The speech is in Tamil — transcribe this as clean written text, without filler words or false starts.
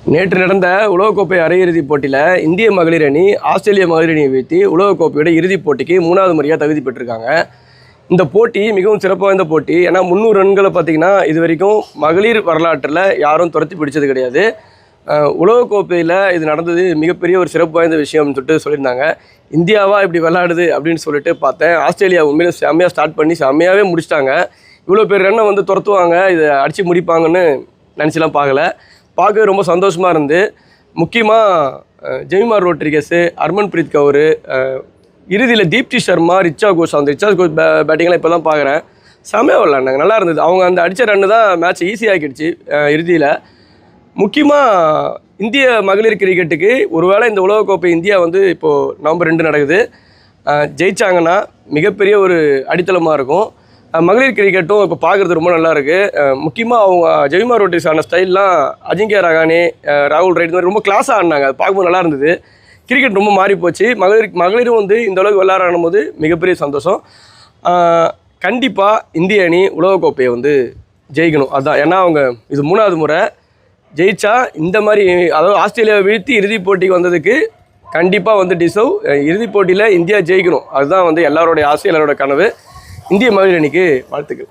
நேற்று நடந்த உலகக்கோப்பை அரையிறுதிப் போட்டியில் இந்திய மகளிர் அணி ஆஸ்திரேலிய மகளிர் அணியை வீழ்த்தி உலகக்கோப்பையோட இறுதிப் போட்டிக்கு 3வது முறையாக தகுதி பெற்றிருக்காங்க. இந்த போட்டி மிகவும் சிறப்பு வாய்ந்த போட்டி. ஏன்னா 300 ரன்களை பார்த்திங்கன்னா இது வரைக்கும் மகளிர் வரலாற்றில் யாரும் துரத்தி பிடிச்சது கிடையாது. உலகக்கோப்பையில் இது நடந்தது மிகப்பெரிய ஒரு சிறப்பு வாய்ந்த விஷயம்னு சொல்லியிருந்தாங்க. இந்தியாவா இப்படி விளையாடுது அப்படின்னு சொல்லிட்டு பார்த்தேன். ஆஸ்திரேலியா உண்மையிலே செம்மையாக ஸ்டார்ட் பண்ணி செம்மையாகவே முடிச்சிட்டாங்க. இவ்வளோ பேர் ரன்னை வந்து துரத்துவாங்க, இதை அடித்து முடிப்பாங்கன்னு நினச்சிலாம் பார்க்கவே ரொம்ப சந்தோஷமாக இருந்து. முக்கியமாக ஜெமிமா ரோட்ரிகஸு, ஹர்மன்பிரீத் கவுர், இறுதியில் தீப்தி சர்மா, ரிச்சா கோஷ், அந்த ரிச்சா கோஷ் பேட்டிங்லாம் இப்போ தான் பார்க்குறேன். செம்மையாக விளாண்டாங்க, நல்லா இருந்தது. அவங்க அந்த அடித்த ரன்னு தான் மேட்ச் ஈஸியாகிடுச்சு இறுதியில். முக்கியமாக இந்திய மகளிர் கிரிக்கெட்டுக்கு ஒருவேளை இந்த உலகக்கோப்பை இந்தியா வந்து இப்போது நவம்பர் 2 நடக்குது, ஜெயிச்சாங்கன்னா மிகப்பெரிய ஒரு அடித்தளமாக இருக்கும். மகளிர் கிரிக்கெட்டும் இப்போ பார்க்குறது ரொம்ப நல்லா இருக்குது. முக்கியமாக அவங்க ஜெமிமா ரோட்ரிகஸ் ஆன ஸ்டைல்லாம் அஜிங்கியா ரஹானே, ராகுல் ரைட் மாதிரி ரொம்ப கிளாஸாக ஆடினாங்க. அது பார்க்கும்போது நல்லா இருந்தது. கிரிக்கெட் ரொம்ப மாறி போச்சு. மகளிரும் வந்து இந்த அளவுக்கு விளையாடும் போது மிகப்பெரிய சந்தோஷம். கண்டிப்பாக இந்திய அணி உலகக்கோப்பையை வந்து ஜெயிக்கணும். அதுதான், ஏன்னா அவங்க இது 3வது முறை ஜெயிச்சா இந்த மாதிரி, அதாவது ஆஸ்திரேலியாவை வீழ்த்தி இறுதிப் போட்டிக்கு வந்ததுக்கு கண்டிப்பாக வந்து டிசர்வ். இறுதிப் போட்டியில் இந்தியா ஜெயிக்கணும், அதுதான் வந்து எல்லாரோடைய ஆசை, எல்லாரோட கனவு. இந்திய மகளிர் அணிக்கு வாழ்த்துக்கள்.